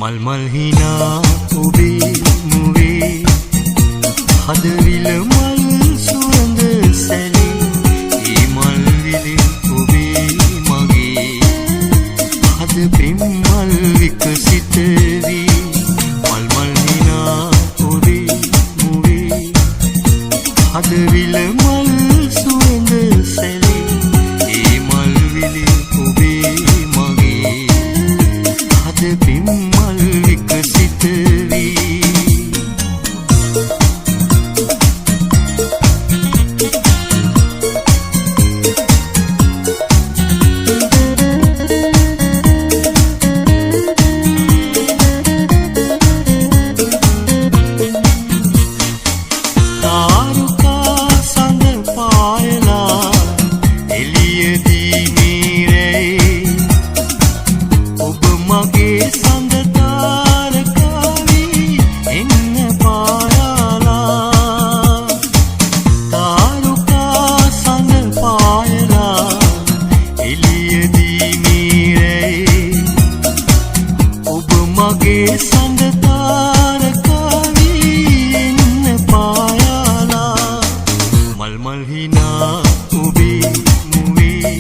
මල් මල් හිනා ඔබේ මුවේ හදවිල මල් සුවඳ සැලී ඒ මල් විලේ ඔබේ මගේ හද පෙම් මල් විකසිත වී මල් මල් හිනා ඔබේ මුවේ හදවිල මල් සුවඳ සැලී ඒ මල් විලේ ඔබේ මගේ හද පෙම් මල් විකසිත වී මගේ සඳ තාරකාවී එන්න පායාලා මල් මල් හිනා ඔබේ මුවේ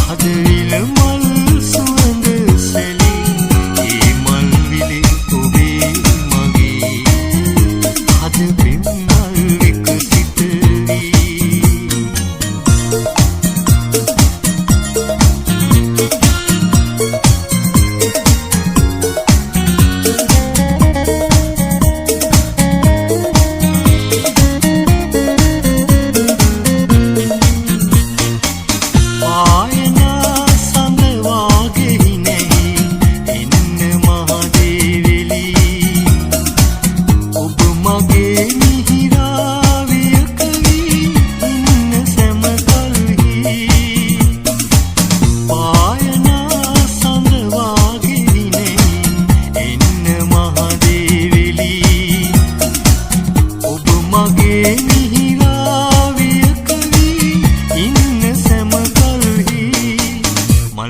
හදවිල මල් සුවඳ සැලී ඒ මල් විලේ ඔබේ මගේ හද පෙම් මල් විකසිත වී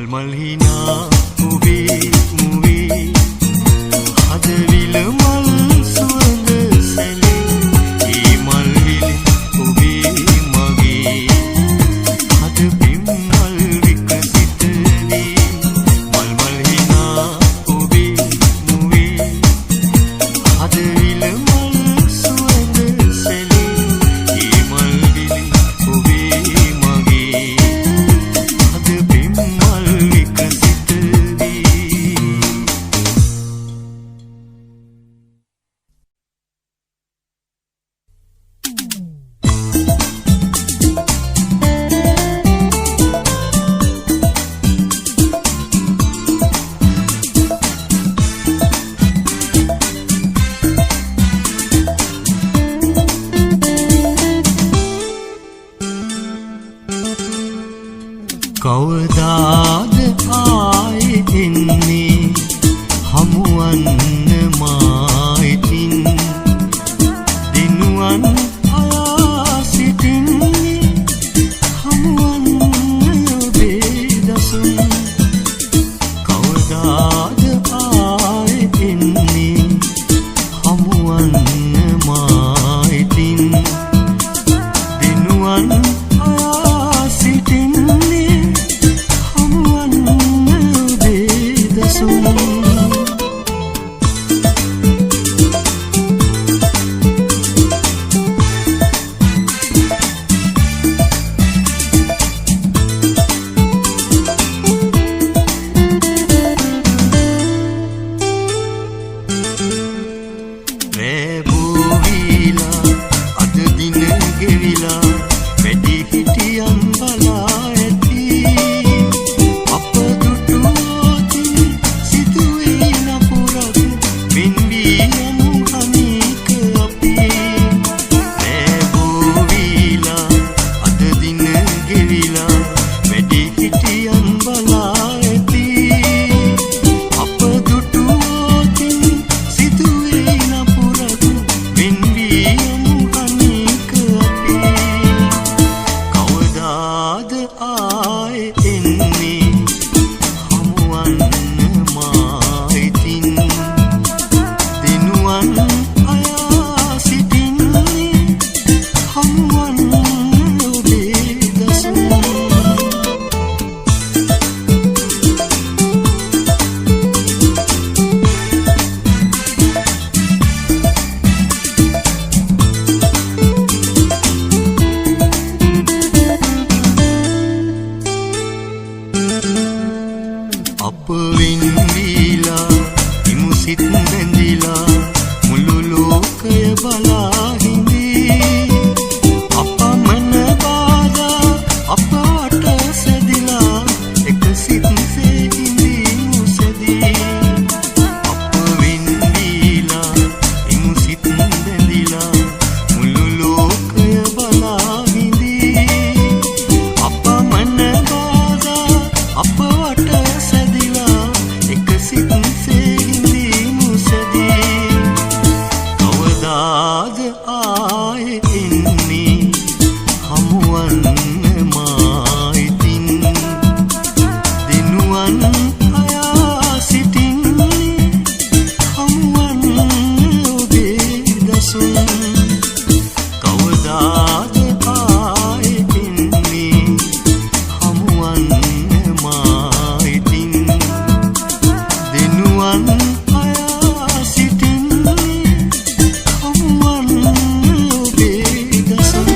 මල් හිනා ඔබේ මුවේ හදවිල මල් සුවඳ සැලී ඒ මල් විලේ ඔබේ මගේ හද පෙම් මල් විකසිත වී මල් මල් හිනා ඔබේ මුවේ හදවිල මල් සුවඳ සැලී ඒ මල් විලේ ඔබේ මගේ හද පෙම් මල් විකසිත අප වින්දීලා ඉමුසිත් බැඳිලා මුළු ලෝකය බලා හිඳී අප මන බාධා අප වට සැදිලා එක සිත්සේ හිඳී මුසදී අප වින්දීලා ඉමුසිත් බැඳිලා මුළු ලෝකය බලා හිඳී අප මන බාධා අප වට සැදිලා එක සිත්සේ හිඳී මුසදී කවදාද ආයේ එන්නේ හමුවන්න මායිතින් දිනුවන් අයා සිටින්නේ හමුවන්න ඔබේ දසුන් කවදාද ආයේ එන්නේ හමුවන්න මායිතින් දිනුවන් අයා සිටින්නේ හමුවන්න ඔබේ දසුන්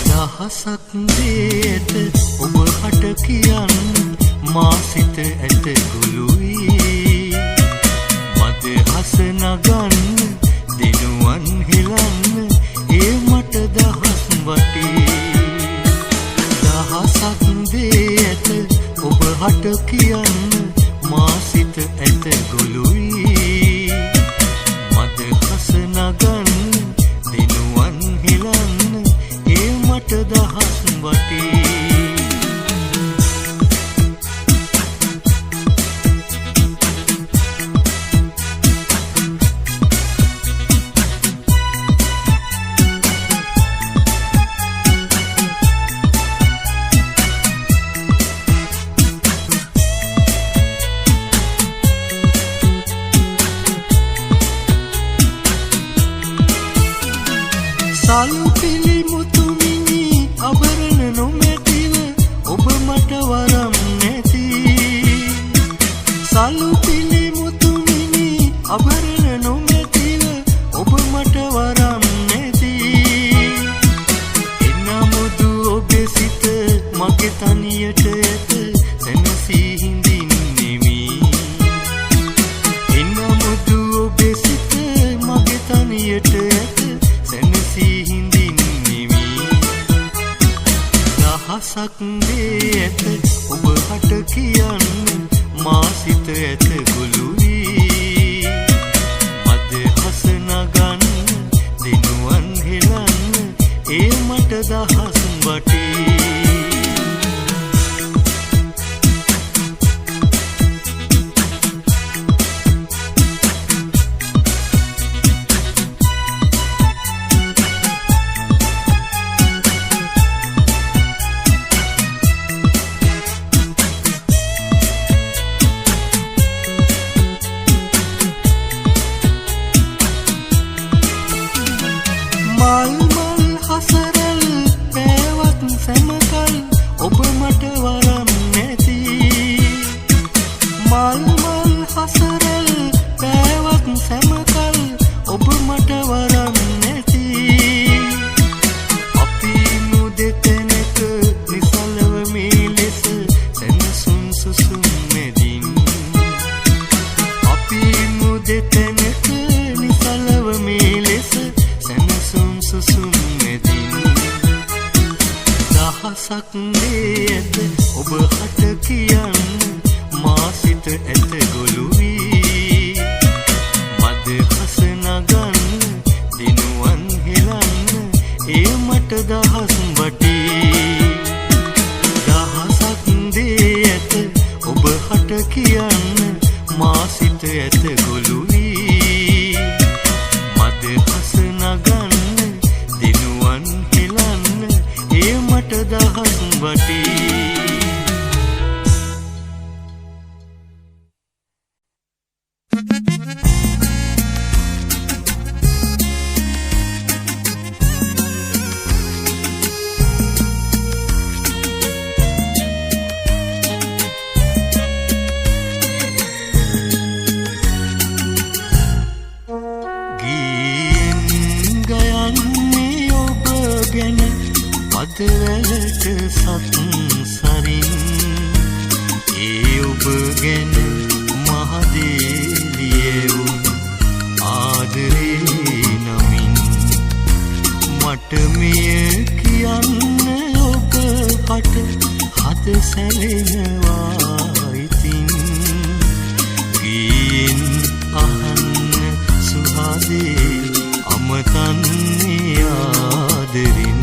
දහසක් දේට ඔබ හට කියන්න මා සිත ඇත ගුළුයි මද හස නගන්න දිනුවන් හෙලන්න ඒ මට දහස් වටේ දහසක් දේට ඔබ හට කියන්න මා සිත ඇත ගුළුයි මද හස නගන්න දිනුවන් හෙලන්න ඒ මට දහස් වටේ සලු පිළි මුතුමිනි අබරණ නොමැතිව ඔබ මට වරම් නැති සලු පිළි මුතුමිනි අබරණ නොමැතිව ඔබ මට වරම් නැති එනමුදු ඔබේ සිත මගේ තනියට ඇත සැනසී හිඳින්නෙමි එනමුදු ඔබේ සිත මගේ තනියට ඇත සැනසී හිඳින්නෙමි දහසක් දේ ඇත ඔබ හට කියන්න මා සිත ඇත ගුළුයි මද හස නගන්න දිනුවන් හෙලන්න ඒ මට දහස් වටේ මල් මල් හසරල් පෑවත් සැමකල් ඔබ මට වරම් නැති මල් මල් හසරල් පෑවත් සැමකල් ඔබ මට වරම් නැති අපි මුදෙතැනක නිසලව මේ ලෙස සැනසුම් සුසුම් මැදින් අපි මුදෙතැනක නිසලව මේ ලෙස සැනසුම් සුසුම් මැදින් දහසක් දේ ඇත ඔබ හට කියන්න මා සිත ඇත ගොළුයි මද හස නගන්න දිනුවන් හෙලන්න ඒ මට දහස් වටේ දහසක් දේ ඇත ඔබ හට කියන්න මා සිත ඇත ගොළුයි මද හස නගන්න දිනුවන් හෙලන්න ඒ මට දහස් වටේ පදවලට සත්සරින් ඒ ඔබ ගැන මහදේලියවුන් ආදරේ නමින් මට මෙය කියන්න ඔබ හට හද සැලෙනවා ඉතින් ගීන් අහන්න සුහදේ අමතන්නේ ආදරින්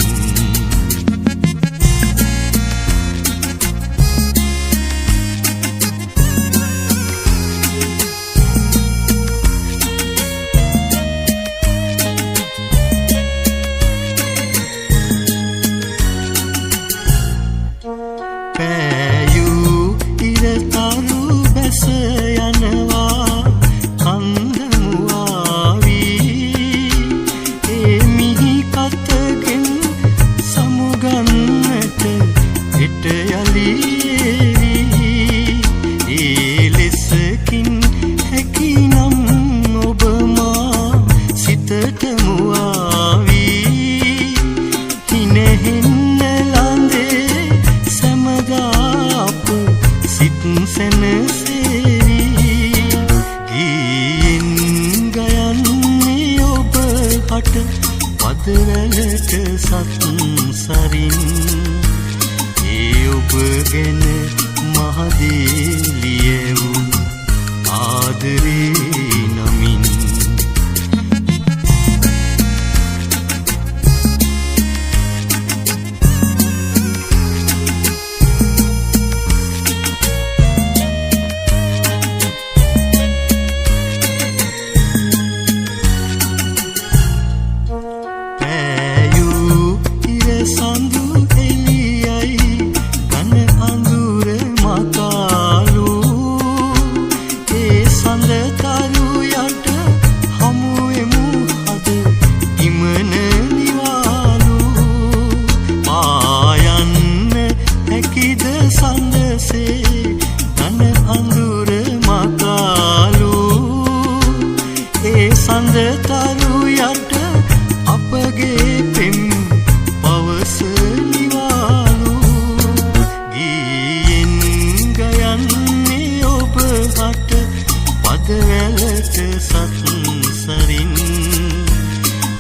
පදවලට සත්සරින්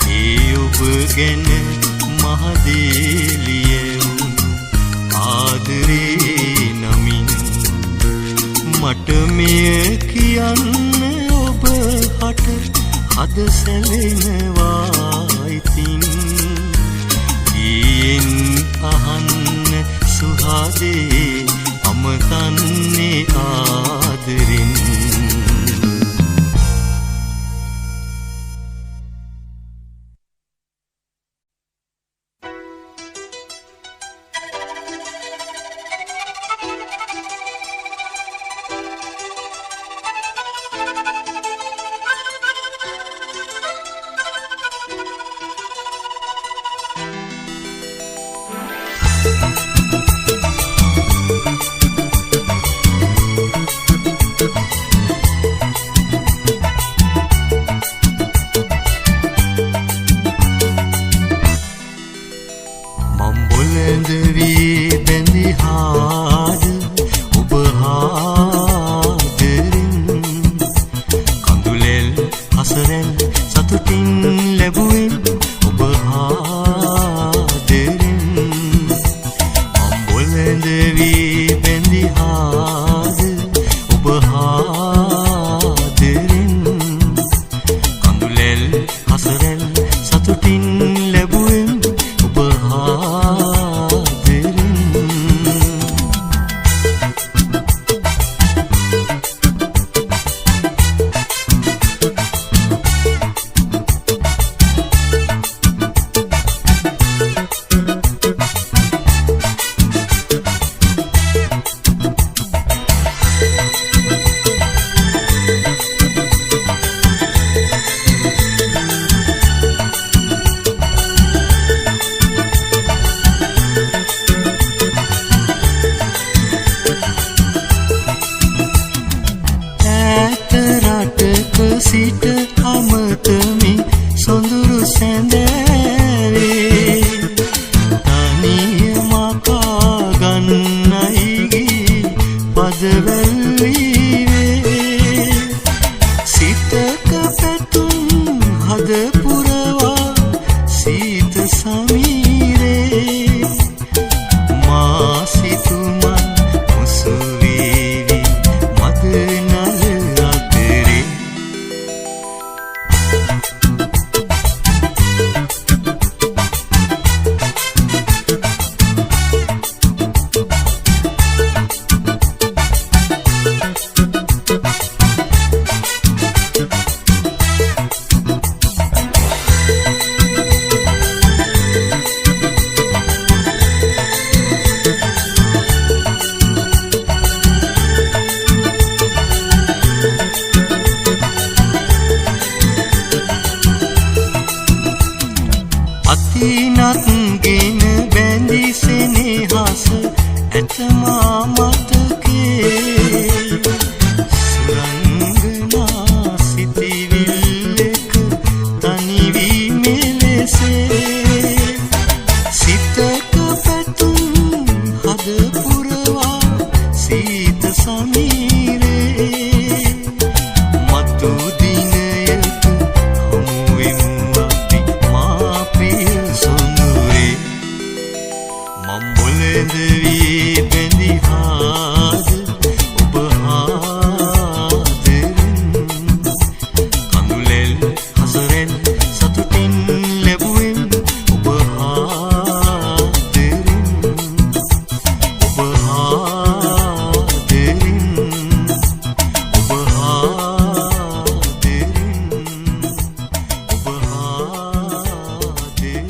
ඒ ඔබ ගැන මහදේලියවුන් ආදරේ නමින් මට මෙය කියන්න ඔබ හට හද සැලෙනවා ඉතින් ගීන් අහන්න සුහදේ අමතන්නේ ආදරින් පදවැල්වීවේ සිතක පැතුම් හද පුරවා සීත සමීරේ මා සිතුමන් මුසුවේවි මද නල අතරේ අතිනත්ගෙන බැඳි සෙනෙහස ඇතමා මතකේ සුරංගනා සිතිවිල්ලක තනිවී මෙලෙසේ සිතක පැතුම් හද පුරවා සීත සමීරේ මතු දිනයක හමුවෙමු අපි මා ප්‍රිය සොඳුරේ මම් බොළඳ වී බැඳි හාද ඔබ හාදරෙන් කඳුලෙල් හසරෙන් සතුටින් ලැබුවෙන් ඔබ හාදරෙන් ඔබ හාදරෙන් ඔබ හාදරෙන් ඔබ හාදරෙන්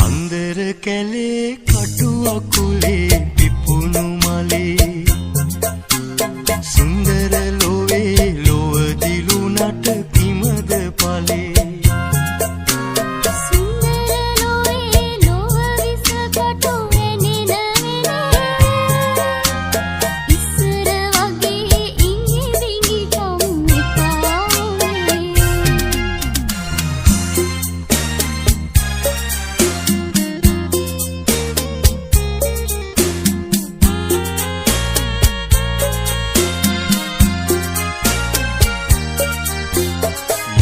අන්දර කැලේ කටු අකුලේ පිපුණු මලේ සුන්දර ලෝවේ ලොව දිලුනට කිමද පලේ සුන්දර ලෝවේ ලොව විසකටු වෙනෙන ඉස්සර වගේ ඉංගි විංගි කම් එපා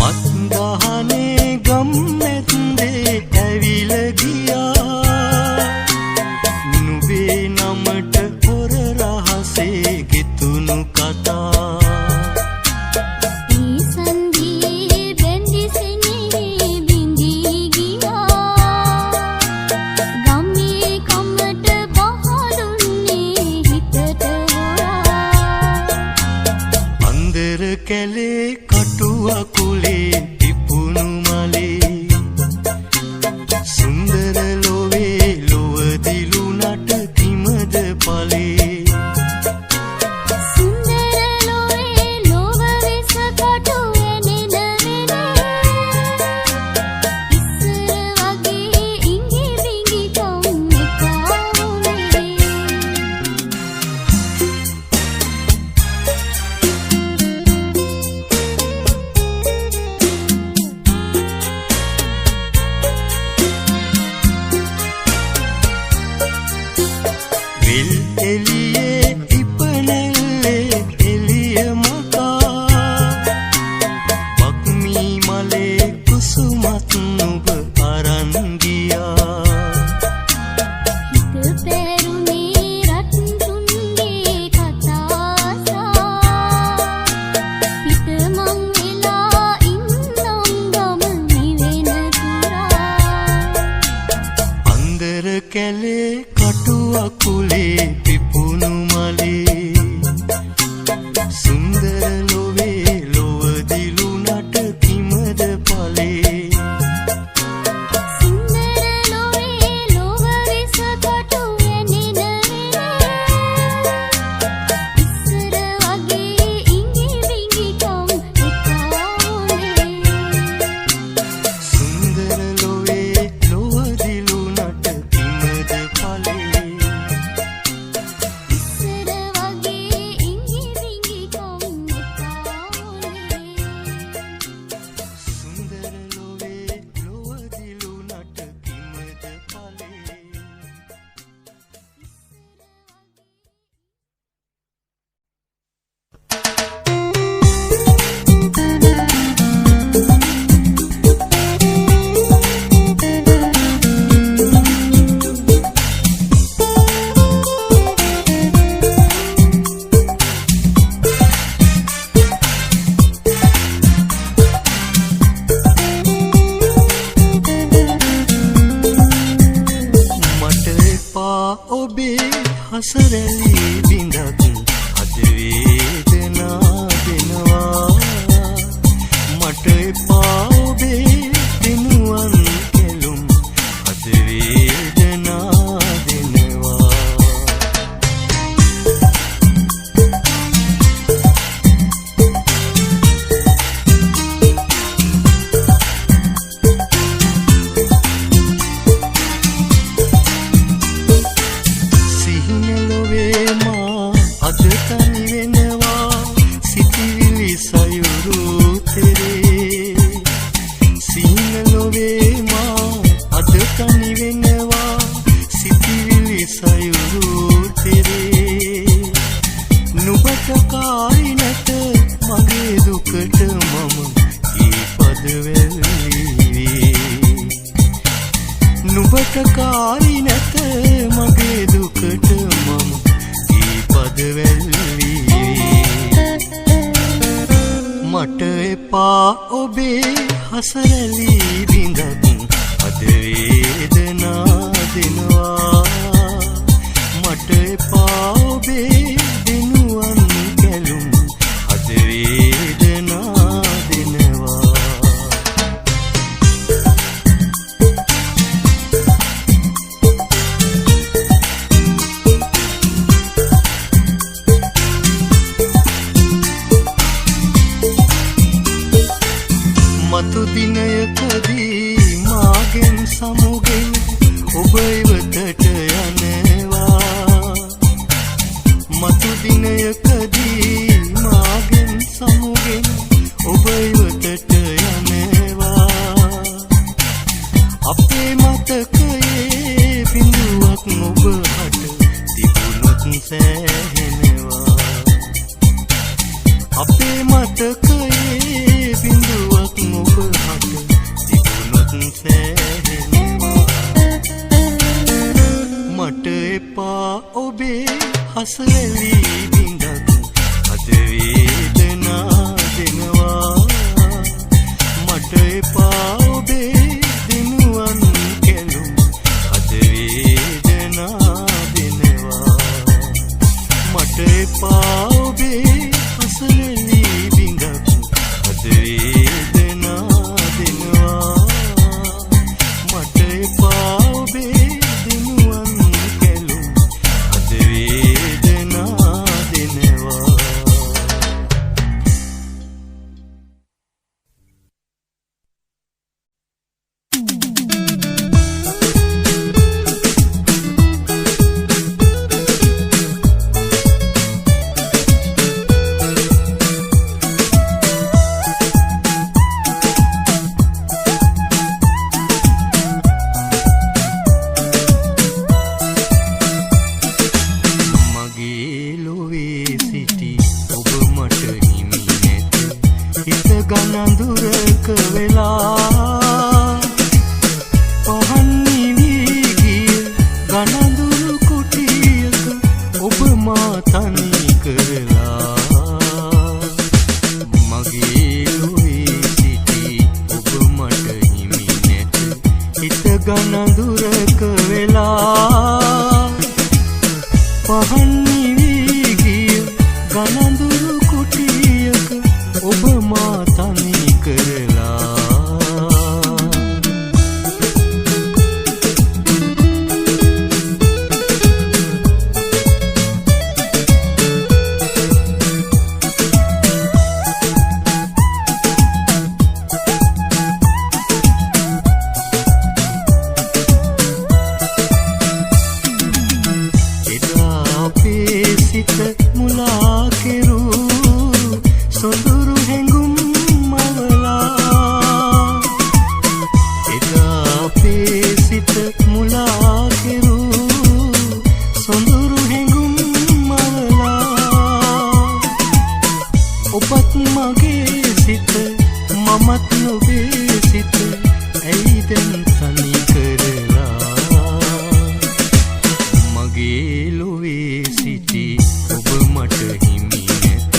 මත්දහනේ ගම්මැද්දේ ඇවිල ගියා නුඹේ නමට පොර රහසේ ගෙතුණු කතා ඊ සංගී බැඳි සෙනෙහි බිඳී ගියා ගම්මේ කමට පහළුන්නේ හිතට හොරා අන්දර කැලේ කටු අකුලේ පිපුණු මලේ සුන්දර ලෝවේ ලොව දිලුනට කිමද පලේ සුන්දර ලෝවේ ලොව විසකටු වෙනෙන ඉස්සර වගේ ඉංගි විංගි කම් එපා හසරැලි බිඳක් අද වේදනා දෙනවා මට එපා ඔබේ දිනුවන් කෙළුම් අද වේදනා දෙනවා කාරි නැත මගේ දුකට මම දීපද වැල්වි මට එපා ඔබේ හසරැලි බිඳක් අද වේදනා දෙනවා මට එපා ඔබේ දිනුවන් කැළුම් අද වේදනා දෙනවා මතු දිනයකදී මාගෙන් සමුගෙන ඔබ ඉවතට යනවා මතු දිනයකදී මාගෙන් සමුගෙන ඔබ ඉවතට යනවා අපේ මතකයේ බිඳුවක් ඔබ හට තිබුණොත් සෑහෙනවා අපේ මතකයේ බිඳුවක් ඔබ හට තිබුණොත් සෑහෙනවා මට එපා ඔබේ හසරැලි බිඳක් අද වේදනා දෙනවා මට එපා ඔබේ දිනුවන් කැළුම් අද වේදනා දෙනවා මට එපා ඔබේ හසරැලි බිඳක් අද වේදනා දෙනවා මට එපා ඔබේ දිනුවන් කැළුම් අද වේදනා දෙනවා ගනඳුරක වෙලා පහන් නිවී ගිය ගනඳුරු කුටියක ඔබ මා තනි කරලා මගේ ලොවේ සිටි ඔබ මට හිමි නැත හිත ගනඳුරක වෙලා පහන් නිවී ගිය ගනඳුරු කුටියක ඔබ මා තනි කරලා එදා අපේ සිත මුලා කෙරූ සොඳුරු හැඟුම් මවලා එදා අපේ සිත මුලා කෙරූ සොඳුරු හැඟුම් මවලා ඔබත් මගේ සිත මමත් නොබේ සිත ඇයි දැන් තනි කරලා මගේ ලොවේ සිටි ඔබ මට හිමි නැත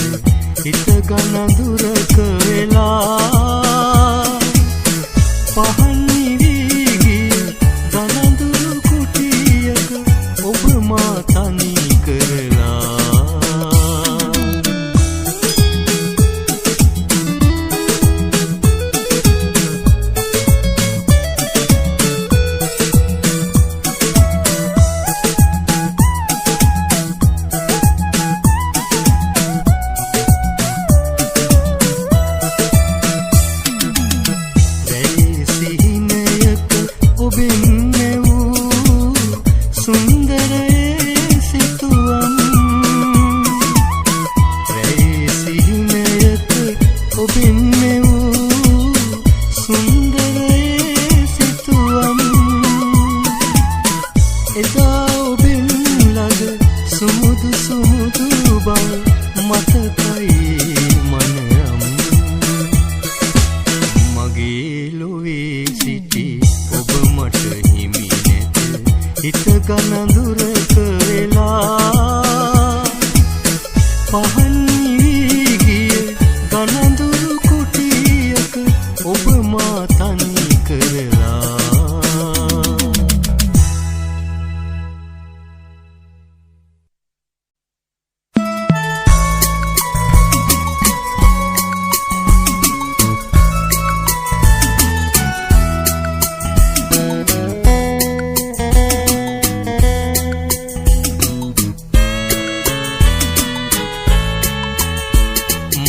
හිත ගනඳුරක වෙලා පහන් නිවී ගිය ගනඳුරු කුටියක ඔබ මා තනි පෙනෙවූ සුන්දරයේ සිතුවම් එදා ඔබෙන් ළඟ සුමුදු සුමුදු බව මතකයි මනරම් මගේ ලොවේ සිටි ඔබ මට හිමි නැත හිත ගනඳුරක වෙලා පහන් වී ගිය ගනඳුරු කුටියක ඔබ මා තනි කරලා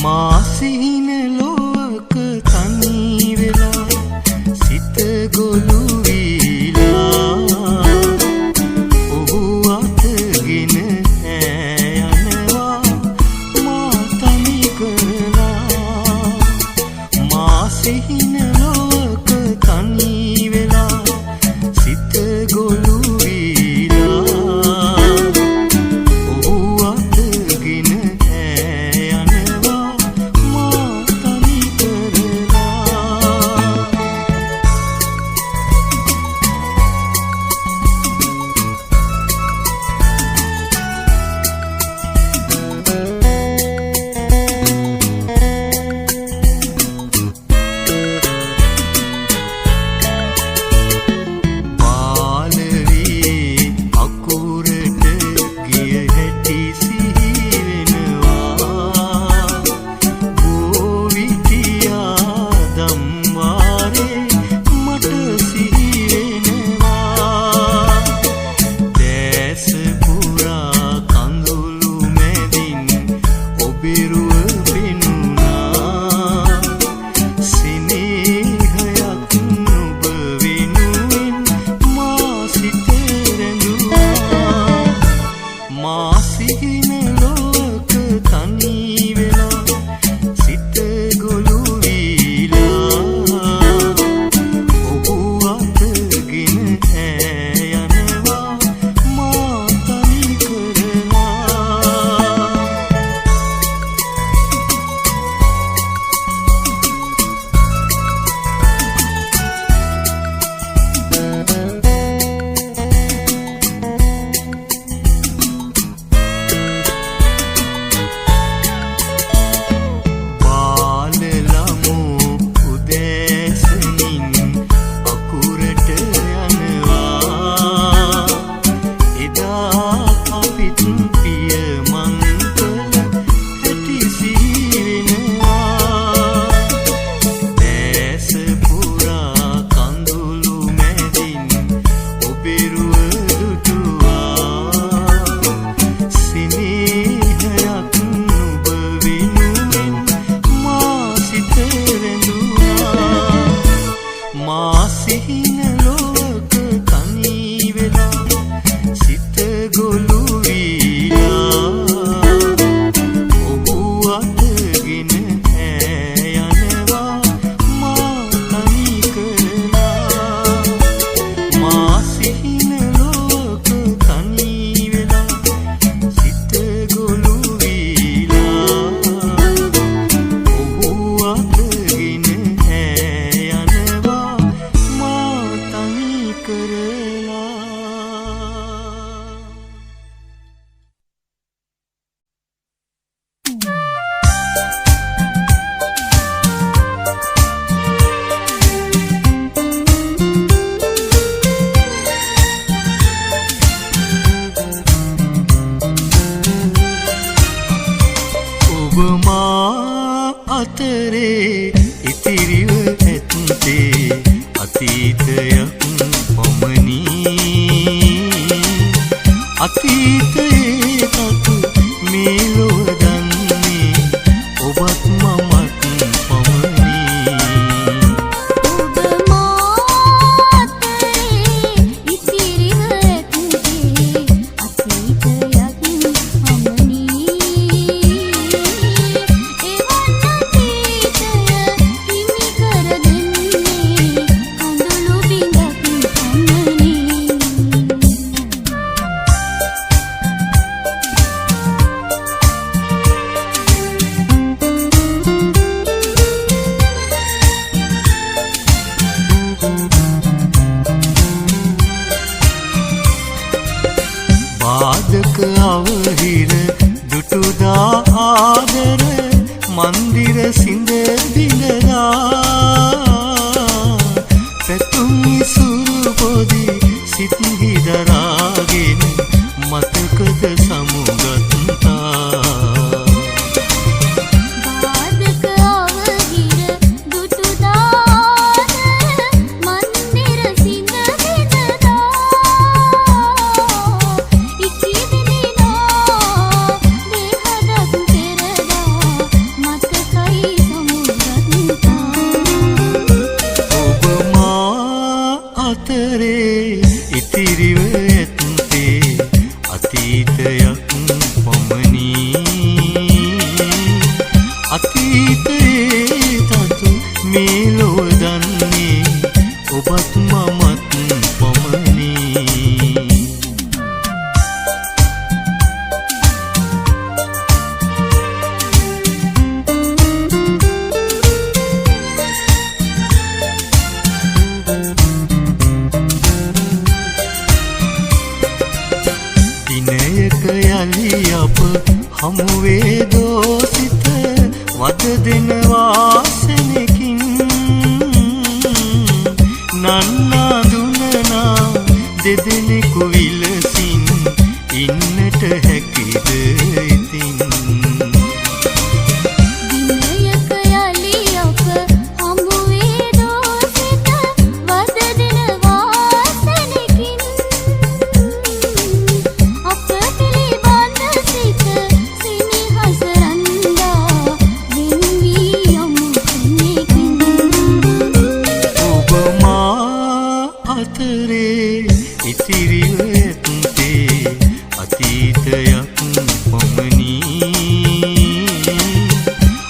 මාසිහින ලෝක තනි වෙලා සිත ගොළු වීලා ඔහු අතගෙන යනවා මා තනි කරලා මාසිහින ලෝක තනි වෙලා සිත ගොළු වීලා ඔහු අතගෙන අතරේ ඉතිරිව ඇත්තේ අතීතයක් පමණි අතීතයේ තතු මේ ලොව දන්නේ ඔබත් මමත් පමණි ඔබ මා අතරේ ඉතිරිව ඇත්තේ අතීතයක් පමණි දෙදෙනෙකු විලසින් ඉන්නට හැකිද ඉතින් දිනයක යලි අප හමු වේ දෝසිත වදදින වාසනකින් අප පිළිබඳ සිත සිනහස රන්දා වෙන් වී යමු කෙනෙකින් ඔබ මා අතරේ ඉතිරිව ඇත්තේ අතීතයක් පමණි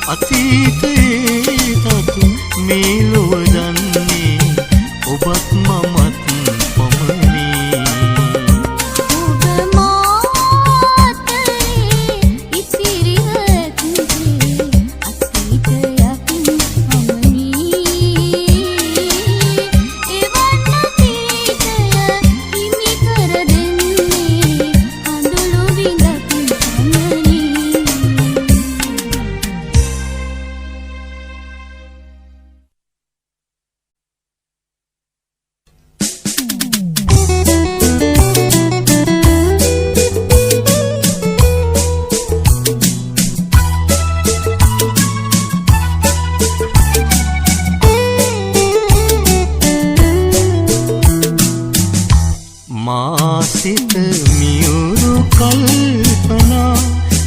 අතීතයේ තතු මේ ලොව දන්නේ ඔබත් මමත් පමණි ඔබ මා අතරේ ඉතිරිව ඇත්තේ අතීතයක් පමණි එවන් අතීතය හිමි කර දෙන්නේ අඳුළු බිඳක් පමණි මා සිත මියුරු කල්පනා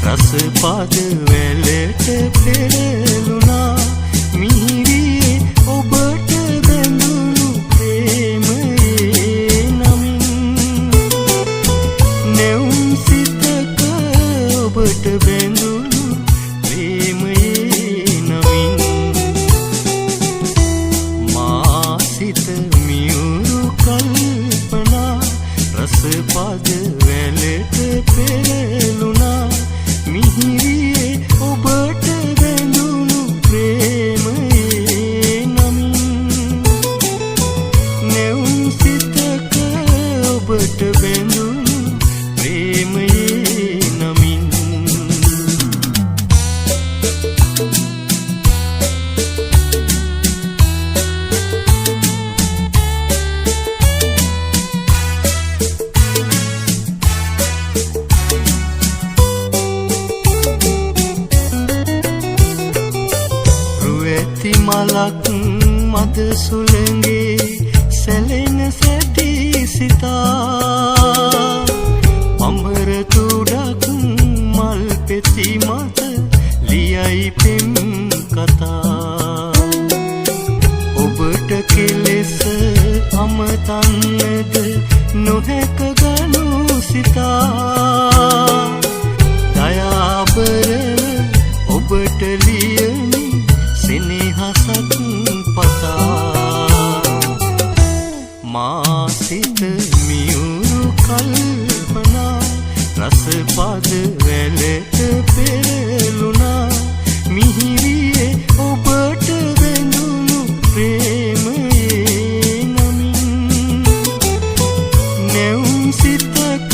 රසපද වැලට පෙරළුණා මිහිරියේ ඔබට බැඳුණු ප්‍රේමයේ නමින් නැවුම් සිතක ඔබට බැඳුණු ප්‍රේමයේ නමින් මා සිත මියුරු කල්පනා රසපද වැලට පෙරළුණා මිහිරියේ ඔබට බැඳුණු ප්‍රේමයේ නමින් නැවුම් සිතක ඔබට බැඳුණු ප්‍රේමයේ නමින් රුවැති මලක් මද සුළඟේ සැලෙන සැටි සිතා අමර තුඩක් මල් පෙති මත ලියයි පෙම් කතා ඔබට කෙලෙස අමතන්නද නොහැක ගනු සිතා දයාබරව ඔබට ලියමි සෙනෙහසක් පතා මා සිත මියුරු කල්පනා රසපද වැලට පෙරළුණා මිහිරියේ ඔබට බැඳුණු ප්‍රේමයේ නමින් නැවුම් සිතක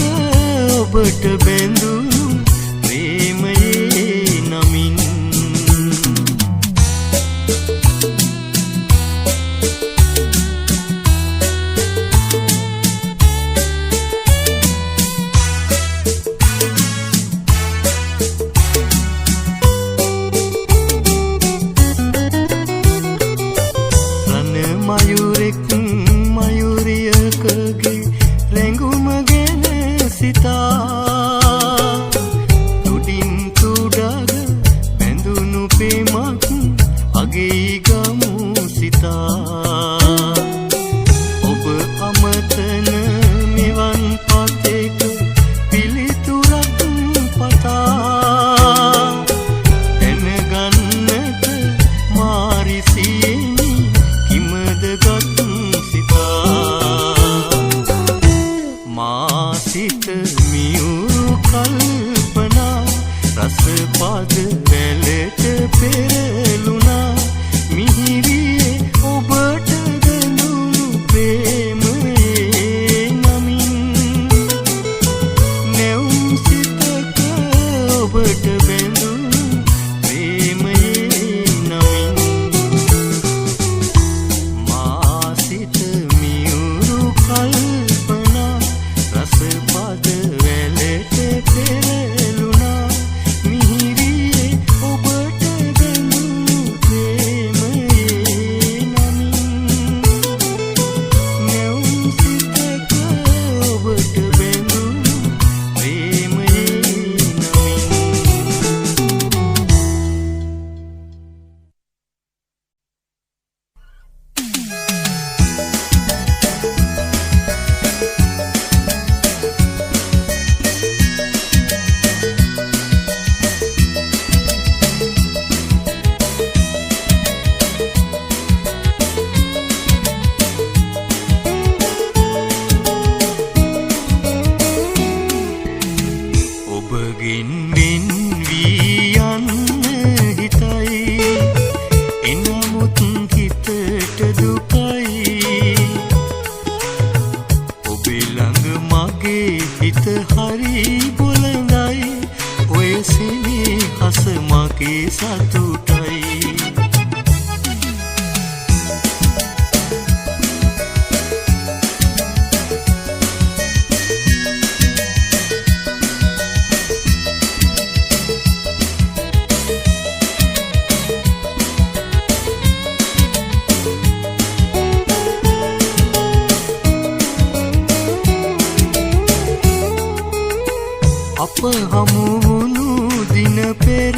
අප හමු වුණු දින පෙර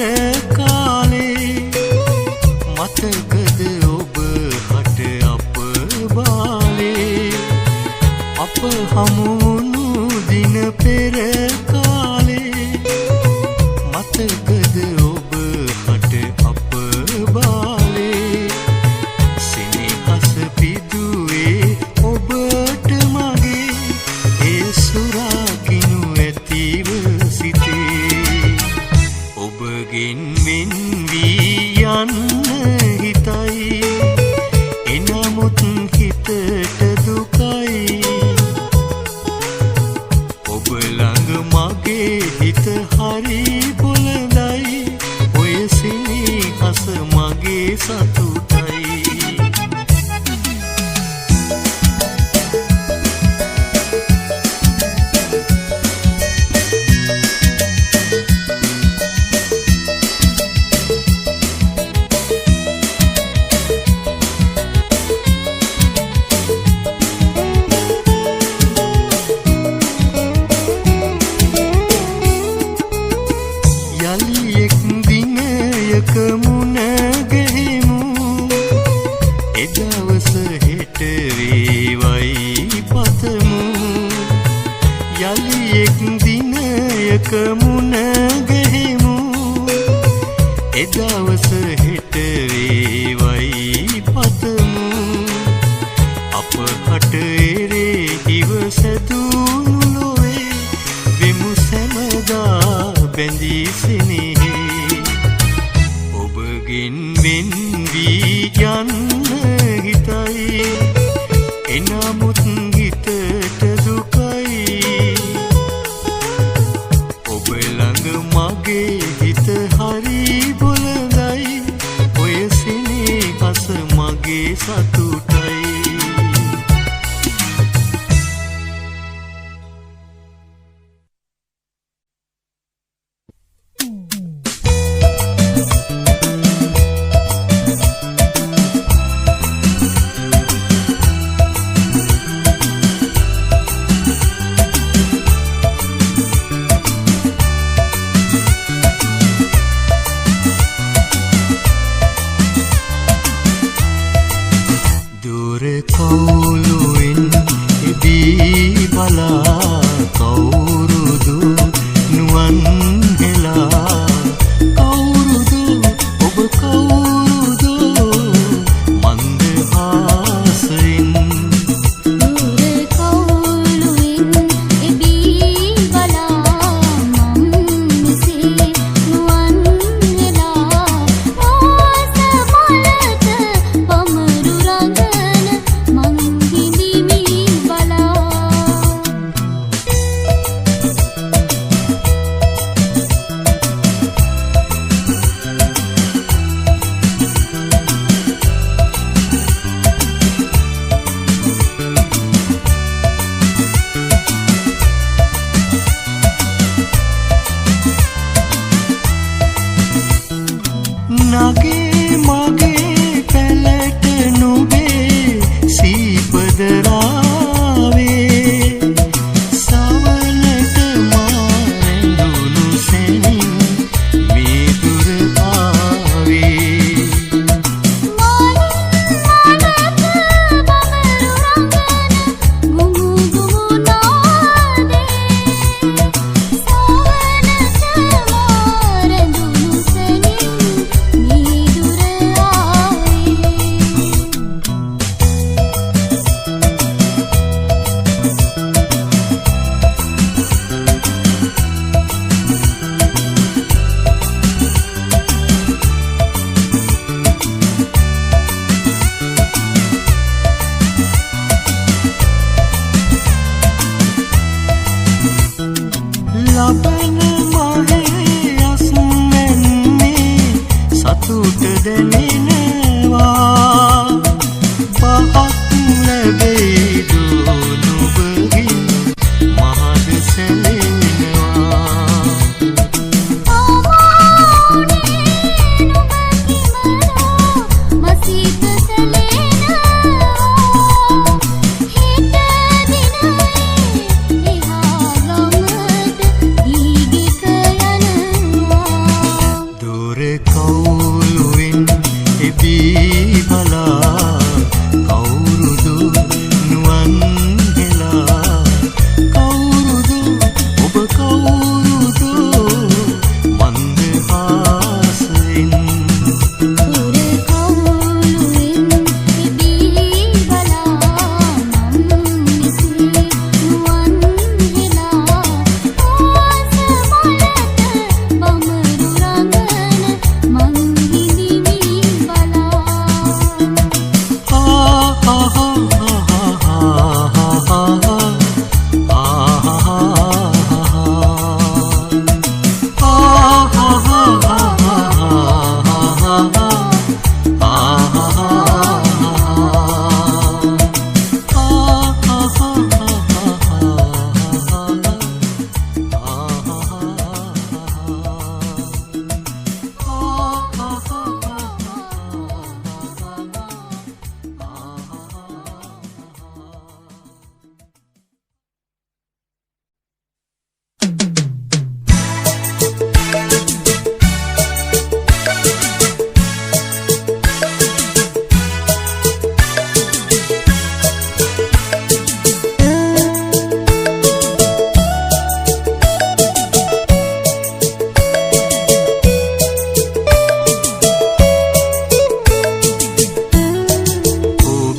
කාලේ මතකද ඔබ හට අප බාලේ අප හමු වුණු දින පෙර කාලේ මතකද ඔබ හට අප බාලේ සෙනෙහස පිදුවේ ඔබට මගේ ඒ සුරාකිනු ඇතිව සිතේ ඔබගෙන් වෙන් වී යන්න හිතයි එනමුත් හිතට දුකයි ඔබ ළඟ මගේ හිත හරි බොළඳයි ඔය සෙනෙහස මගේ සතුටයි මුණ ගැහිමු එදවස හෙට වේවයි පතමු යලි එක් දිනයක මුණ ගැහිමු එදවස හෙට වේවයි පතමු අප හට එරෙහිව සැදුණු ලොවේ වෙමු සැමදා බැඳී සිනෙහි ඔබගෙන් වෙන් වී යන්න හිතයි එනමුත් හිතට දුකයි ඔබ ළඟ මගේ හිත හරි බොළඳයි ඔය සෙනෙහස මගේ සතුටයි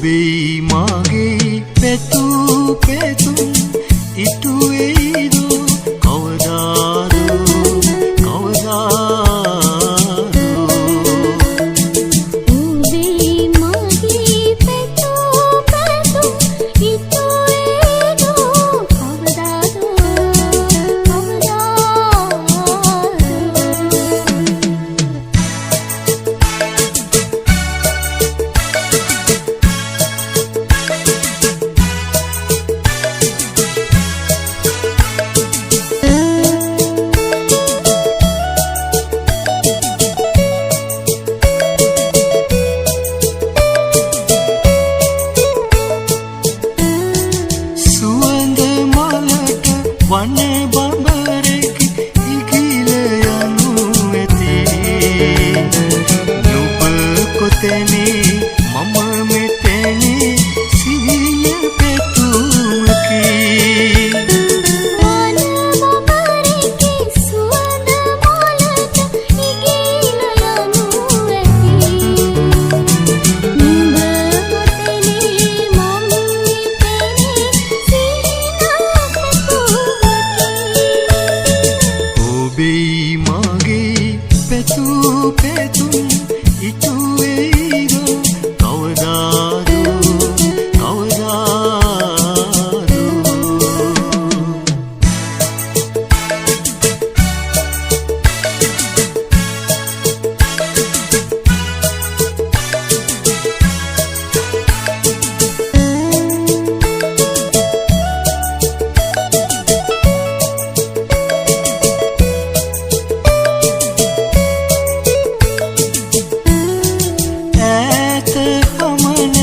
ඔබේ මාගේ පැතු පැතුම් ඉටු වෙයිද කවදාද කවදාද ඔබේ මාගේ පැතු පැතුම් ඉටු වෙයිද කවදාද සුවඳ මලට වන බඹරෙක් ඉකිල යනු ඇති නුඹ කොතැනේ මම මෙතැනේ සිහිය පැතුමකි වන බඹරෙකි සුවඳ මලට ඉගිල යනු ඇති නුඹ කොතැනේ මම මෙතැනේ සිහිය පැතුමකි ඔබේ මාගේ පැතු පැතුම් ඉටු වෙයිද කවදාද කවදාද ඈත හමන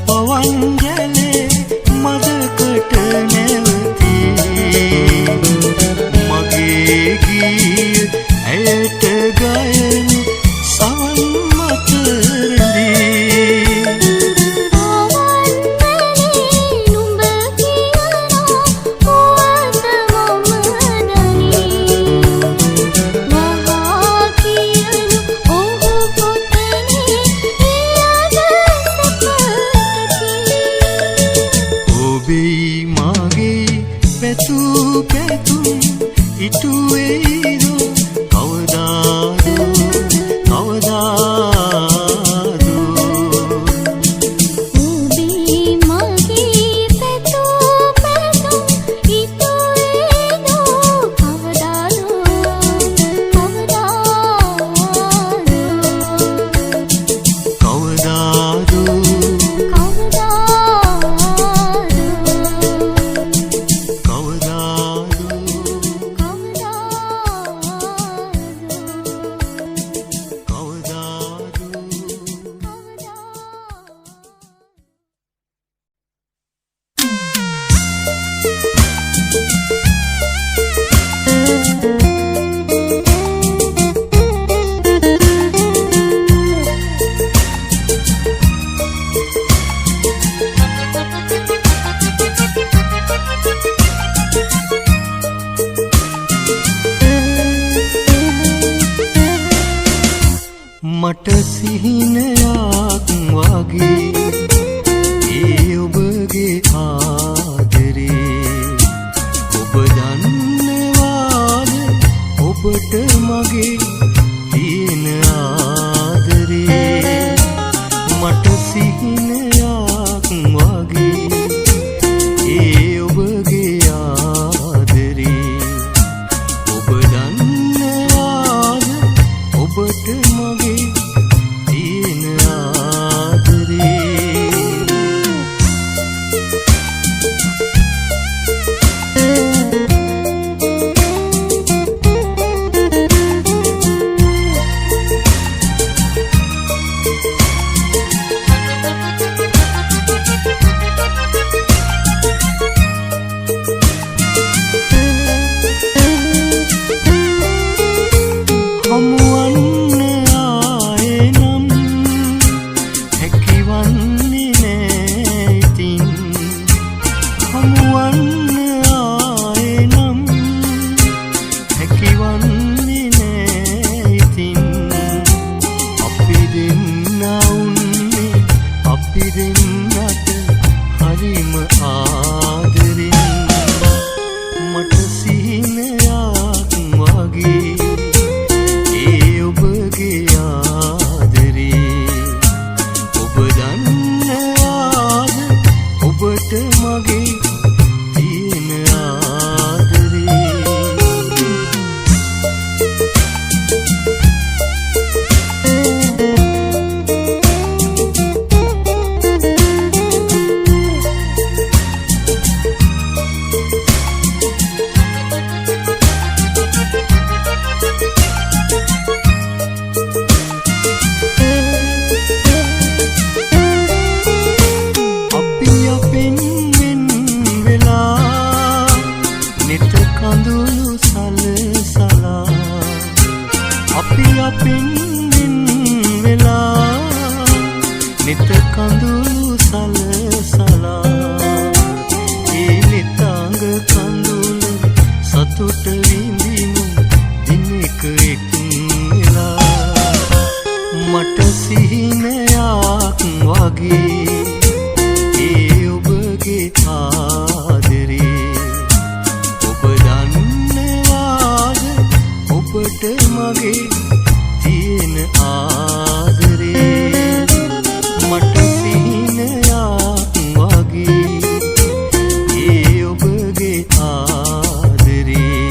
පවන් ජලේ මදකට නැවතී මගේ ගී ඇයට ගයනු සවන් මතරදී අවන්නනේ නුඹ කියනා පුවත මම දනී වහා කියනු ඔහු කොතැනේ එයද සැපකැති ඔබේ මාගේ පැතු පැතුම් ඉටු වෙයිද කවදාද කවදාද ඔබේ මගේ පැතු පැතුම් ඉටු වෙයිද කවදාද කවදාද මට සිහිනයක් වගේ ඒ ඔබගේ ආදරේ ඔබ දන්නවාද ඔබට මගේ තියෙන ආදරේ මට සිහිනයක් වගේ ඒ ඔබගේ ආදරේ ඔබ දන්නවාද ඔබට මගේ තියෙන ආදරේ හමුවන්න ආයේ නම් හැකිවන්නේ නෑ ඉතින් හමුවන්න ආයේ නම් හැකිවන්නේ නෑ ඉතින් අපි දෙන්න උන්නේ අපි දෙන්න ආදරෙන් මට සිහිනයක් වගේ ඒ ඔබගේ ආදරේ ඔබ දන්නවාද ඔබට මගේ තියෙන ආදරේ අපි අපෙන් වෙලා නිත කඳුළු සලසලා ඒ නිතාංග කඳුළ සතුට විඳිමු දිනක එක් වෙලා මට සිහිනයක් වගේ ඒ ඔබගේ ආදරේ ඔබ දන්නවාද ඔබට මගේ තියෙන ආදරේ මට සිහිනයක් වගේ ඒ ඔබගේ ආදරේ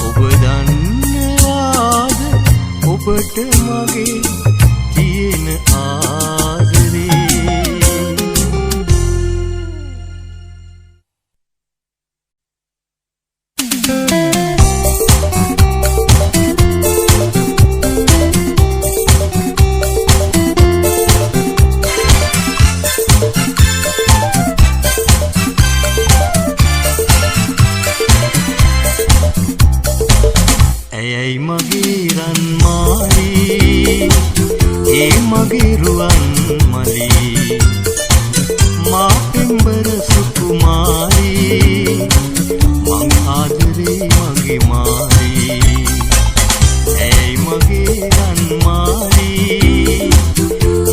ඔබ දන්නවාද ඔබට මගේ තියෙන ආදරේ ඇයයි මගේ රන් මාලී ඒ මගේ රුවන් මලී මා පෙම්බර සුකුමාරී මං ආදරේ මගේ මාලී ඇයයි මගේ රන් මාලී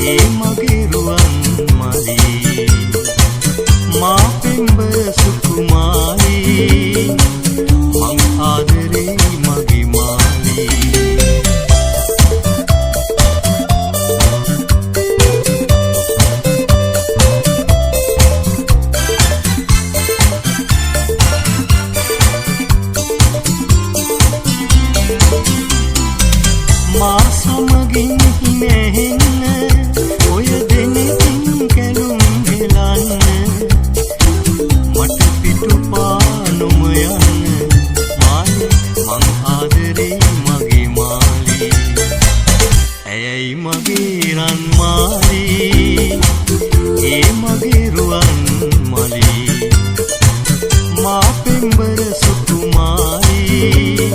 ඒ මගේ රුවන් මලී මා පෙම්බර සුකුමාරී මං ආදරේ මගේ මාලී මා සමගින් හිනෙන්න ඔය දෙනකින් කැලුම් හෙලන්න මට පිටුපා නොම යන්න මාලී මං ආදරේ මගේ මාලී ඇයයි මගේ රන් මාලී ඒ මගේ රුවන් මලී මා පෙම්බර සුකුමාරී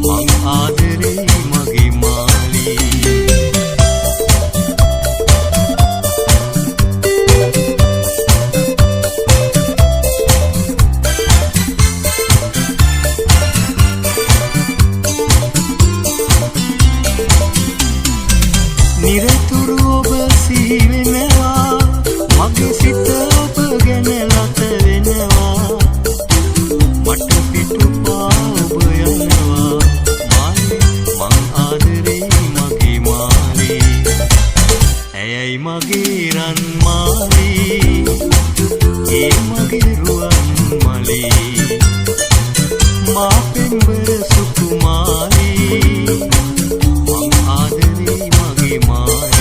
මං ආදරේ මගේ මාලී නිරතුරු ඔබ සිහි වෙනවා මගේ සිත ඔබ ගැන ලත වෙනවා මට පිටුපා ඔබ යනවා මාලී මං ආදරේ මගේ මාලී ඇයයි මගේ රන් මාලී ඒ මගේ රුවන් මලී මා පෙම්බර සුකුමාරී මං ආදරේ මගේ මාලී